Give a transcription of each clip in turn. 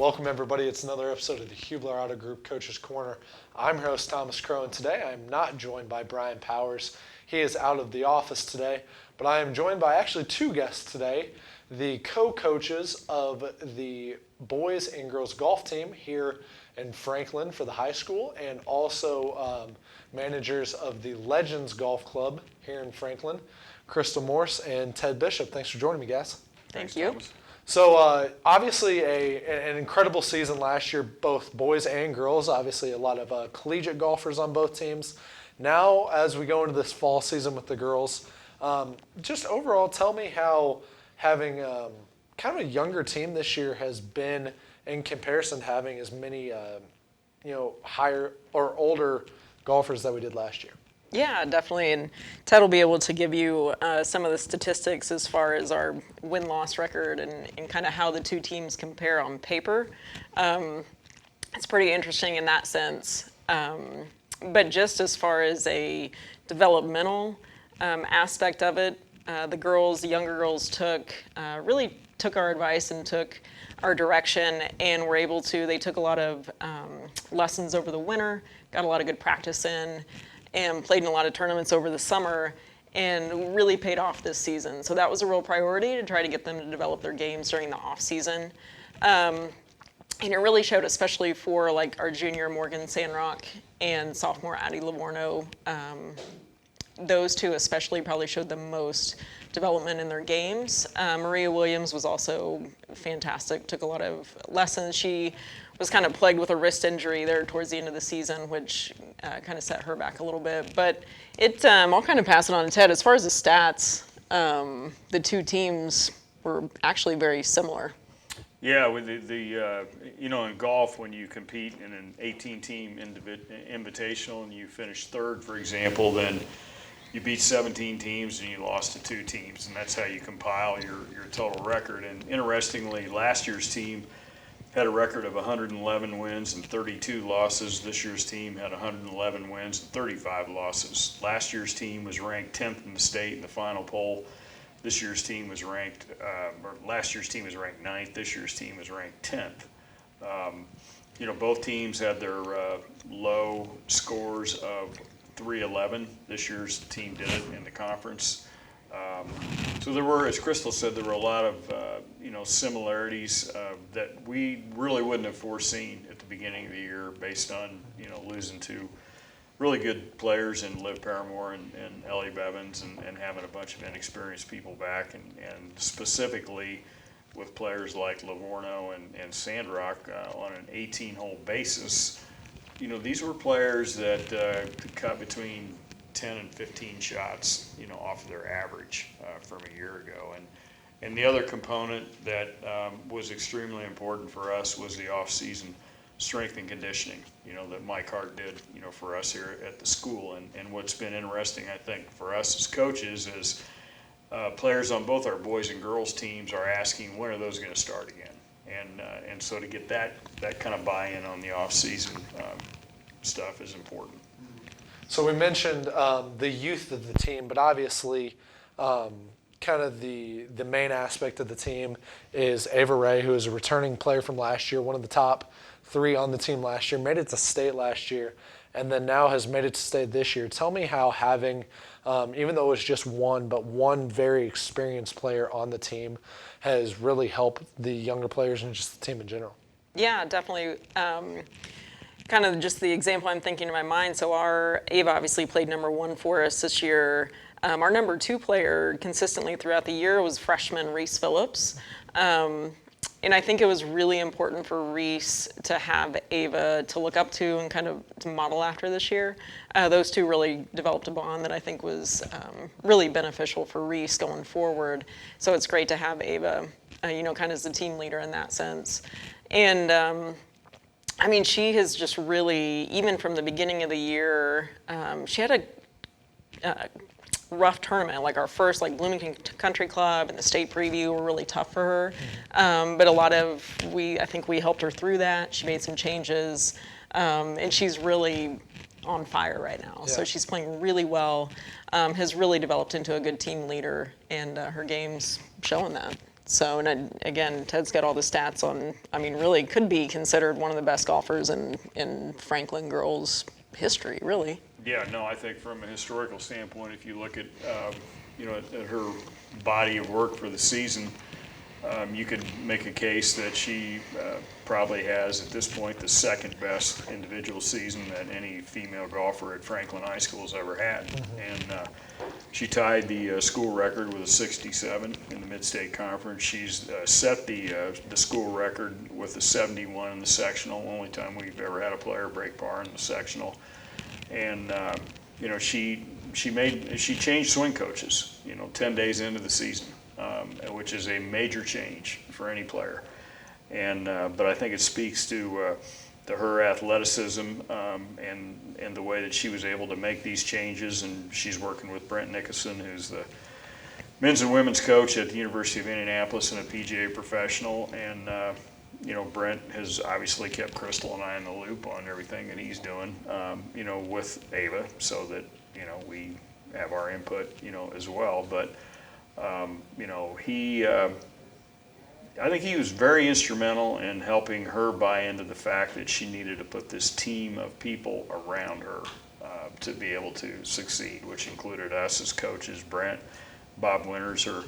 Welcome, everybody. It's another episode of the Hubler Auto Group Coach's Corner. I'm your host, Thomas Crow, and today I am not joined by Brian Powers. He is out of the office today, but I am joined by actually two guests today, the co-coaches of the boys and girls golf team here in Franklin for the high school, and also managers of the Legends Golf Club here in Franklin, Crystal Morse and Ted Bishop. Thanks for joining me, guys. Thank you. Thomas. So obviously an incredible season last year, both boys and girls. Obviously a lot of collegiate golfers on both teams. Now as we go into this fall season with the girls, just overall tell me how having kind of a younger team this year has been in comparison to having as many higher or older golfers that we did last year. Yeah, definitely. And Ted will be able to give you some of the statistics as far as our win-loss record and kind of how the two teams compare on paper. It's pretty interesting in that sense. But just as far as a developmental aspect of it, the younger girls really took our advice and took our direction and were able to. They took a lot of lessons over the winter, got a lot of good practice in, and played in a lot of tournaments over the summer and really paid off this season. So that was a real priority to try to get them to develop their games during the off season. And it really showed, especially for like our junior Morgan Sandrock and sophomore Addie Livorno. Those two especially probably showed the most development in their games. Maria Williams was also fantastic, took a lot of lessons. She was kind of plagued with a wrist injury there towards the end of the season, which kind of set her back a little bit. But I'll kind of pass it on to Ted. As far as the stats, the two teams were actually very similar. Yeah, with in golf, when you compete in an 18-team invitational and you finish third, for example, then you beat 17 teams and you lost to 2 teams, and that's how you compile your total record. And interestingly, last year's team had a record of 111 wins and 32 losses. This year's team had 111 wins and 35 losses. Last year's team was ranked 10th in the state in the final poll. This year's team was ranked, last year's team was ranked 9th. This year's team was ranked 10th. Both teams had their low scores of 311. This year's team did it in the conference. So there were, as Crystal said, there were a lot of similarities that we really wouldn't have foreseen at the beginning of the year, based on losing to really good players in Liv Paramore and Ellie Bevins, and having a bunch of inexperienced people back, and specifically with players like Livorno and Sandrock on an 18-hole basis. These were players that could cut between 10 and 15 shots, off of their average from a year ago. And the other component that was extremely important for us was the off-season strength and conditioning, that Mike Hart did, for us here at the school. And what's been interesting, I think, for us as coaches is players on both our boys and girls teams are asking, when are those going to start again? And so to get that kind of buy-in on the off-season stuff is important. So we mentioned the youth of the team, but obviously kind of the main aspect of the team is Ava Ray, who is a returning player from last year, one of the top 3 on the team last year, made it to state last year, and then now has made it to state this year. Tell me how having, even though it was just one very experienced player on the team has really helped the younger players and just the team in general. Yeah, definitely. Kind of just the example I'm thinking in my mind. So our Ava obviously played number 1 for us this year. Our number 2 player consistently throughout the year was freshman Reese Phillips. And I think it was really important for Reese to have Ava to look up to and kind of to model after this year. Those two really developed a bond that I think was really beneficial for Reese going forward. So it's great to have Ava, kind of as the team leader in that sense. And she has just really, even from the beginning of the year, she had a rough tournament. Like our first, Bloomington Country Club and the state preview were really tough for her. But I think we helped her through that. She made some changes, and she's really on fire right now. Yeah. So she's playing really well, has really developed into a good team leader, and her game's showing that. So, and again, Ted's got all the stats on, I mean, really could be considered one of the best golfers in Franklin girls history, really. Yeah, no, I think from a historical standpoint, if you look at, at her body of work for the season, you could make a case that she probably has, at this point, the second best individual season that any female golfer at Franklin High School has ever had. And she tied the school record with a 67 in the Mid-State Conference. She's set the school record with a 71 in the sectional, only time we've ever had a player break par in the sectional. And she changed swing coaches, 10 days into the season, which is a major change for any player. And but I think it speaks to her athleticism and the way that she was able to make these changes. And she's working with Brent Nicholson, who's the men's and women's coach at the University of Indianapolis and a PGA professional. And Brent has obviously kept Crystal and I in the loop on everything that he's doing, with Ava, so that, we have our input, as well. But, I think he was very instrumental in helping her buy into the fact that she needed to put this team of people around her to be able to succeed, which included us as coaches, Brent, Bob Winters, her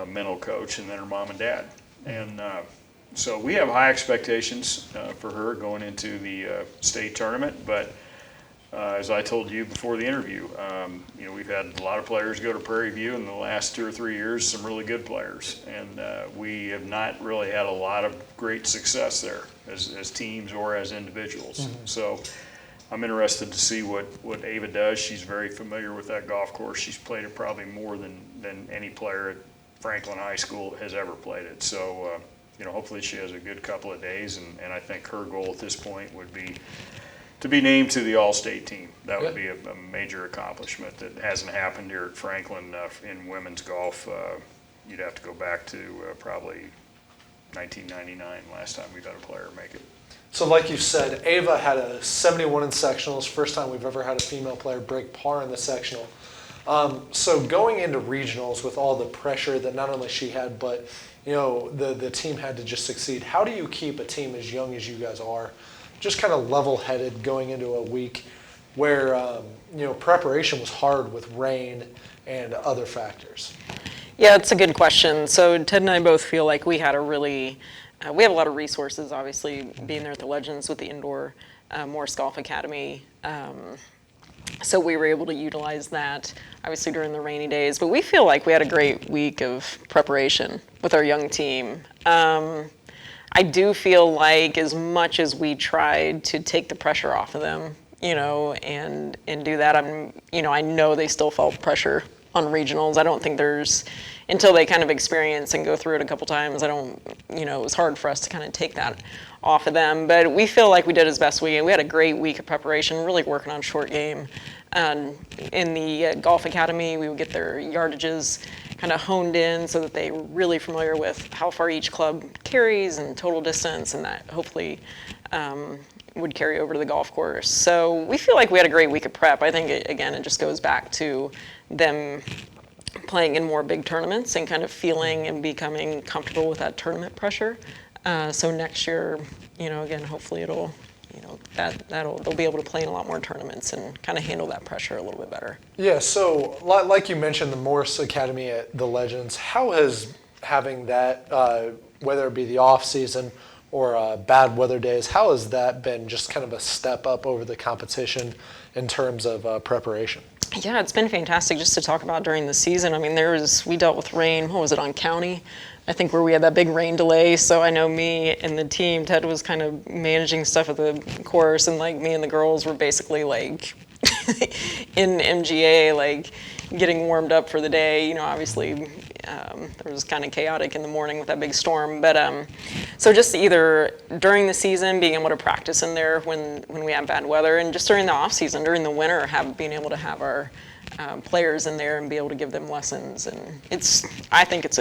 mental coach, and then her mom and dad. And so we have high expectations for her going into the state tournament, but as I told you before the interview, we've had a lot of players go to Prairie View in the last 2 or 3 years, some really good players, and we have not really had a lot of great success there as teams or as individuals. So I'm interested to see what Ava does. She's very familiar with that golf course. She's played it probably more than any player at Franklin High School has ever played it. So hopefully she has a good couple of days, and I think her goal at this point would be to be named to the All-State team. That would be a major accomplishment that hasn't happened here at Franklin in women's golf. You'd have to go back to probably 1999, last time we've had a player make it. So like you said, Ava had a 71 in sectionals, first time we've ever had a female player break par in the sectional. So going into regionals with all the pressure that not only she had, but the team had to just succeed, how do you keep a team as young as you guys are just kind of level-headed going into a week where preparation was hard with rain and other factors? Yeah, it's a good question. So Ted and I both feel like we had we have a lot of resources, obviously, being there at the Legends with the indoor Morse Golf Academy. So we were able to utilize that, obviously, during the rainy days. But we feel like we had a great week of preparation with our young team. I do feel like as much as we tried to take the pressure off of them, and do that, I know they still felt pressure on regionals. I don't think until they kind of experience and go through it a couple times, it was hard for us to kind of take that off of them. But we feel like we did as best we can. We had a great week of preparation, really working on short game. In the Golf Academy, we would get their yardages kind of honed in so that they were really familiar with how far each club carries and total distance, and that hopefully would carry over to the golf course. So we feel like we had a great week of prep. I think, it just goes back to them playing in more big tournaments and kind of feeling and becoming comfortable with that tournament pressure. So next year, again, hopefully they'll be able to play in a lot more tournaments and kind of handle that pressure a little bit better. Yeah, so like you mentioned, the Morse Academy at the Legends, how has having that, whether it be the off season or bad weather days, how has that been just kind of a step up over the competition in terms of preparation? Yeah, it's been fantastic just to talk about during the season. I mean, we dealt with rain, what was it, on county? I think where we had that big rain delay. So I know me and the team, Ted was kind of managing stuff at the course, and like me and the girls were basically like in MGA, like getting warmed up for the day. Obviously it was kind of chaotic in the morning with that big storm. But so just either during the season, being able to practice in there when we have bad weather, and just during the off season, during the winter, being able to have our players in there and be able to give them lessons. And I think it's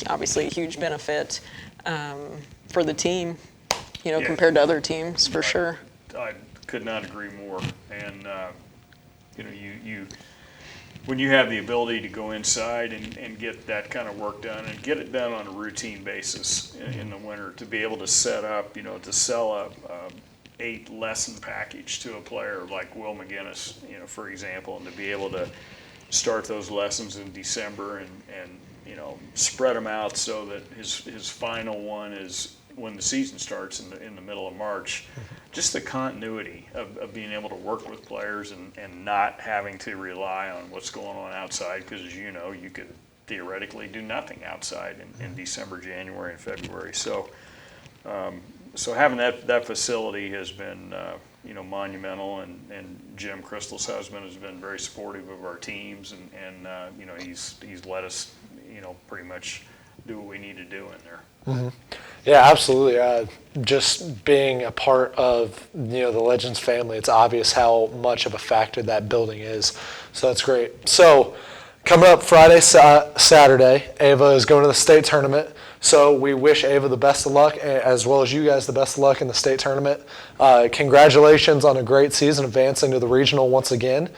obviously a huge benefit for the team, compared to other teams, for sure. I could not agree more. And when you have the ability to go inside and get that kind of work done and get it done on a routine basis in the winter, to be able to set up, to sell a 8 lesson package to a player like Will McGinnis, for example, and to be able to start those lessons in December and spread them out so that his final one is when the season starts in the middle of March. Just the continuity of being able to work with players and not having to rely on what's going on outside, because as you know, you could theoretically do nothing outside in December, January, and February. So having that facility has been monumental, and Jim, Crystal's husband, has been very supportive of our teams, and he's let us pretty much do what we need to do in there. Mm-hmm. Yeah, absolutely. Just being a part of the Legends family, it's obvious how much of a factor that building is. So that's great. So coming up Friday, Saturday, Ava is going to the state tournament. So we wish Ava the best of luck, as well as you guys the best of luck in the state tournament. Congratulations on a great season, advancing to the regional once again.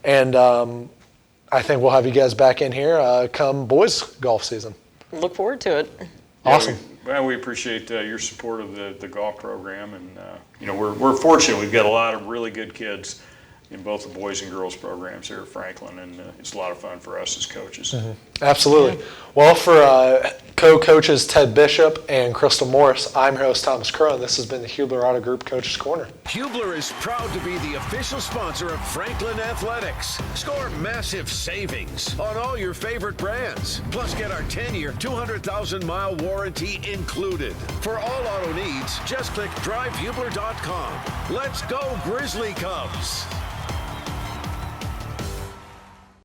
And I think we'll have you guys back in here come boys golf season. Look forward to it. Awesome. We appreciate your support of the golf program, and we're fortunate. We've got a lot of really good kids in both the boys and girls programs here at Franklin, and it's a lot of fun for us as coaches. Mm-hmm. Absolutely. Yeah. Well, for co-coaches Ted Bishop and Crystal Morris, I'm your host Thomas Crow, and this has been the Hubler Auto Group Coach's Corner. Hubler is proud to be the official sponsor of Franklin Athletics. Score massive savings on all your favorite brands. Plus, get our 10-year, 200,000-mile warranty included. For all auto needs, just click drivehubler.com. Let's go Grizzly Cubs!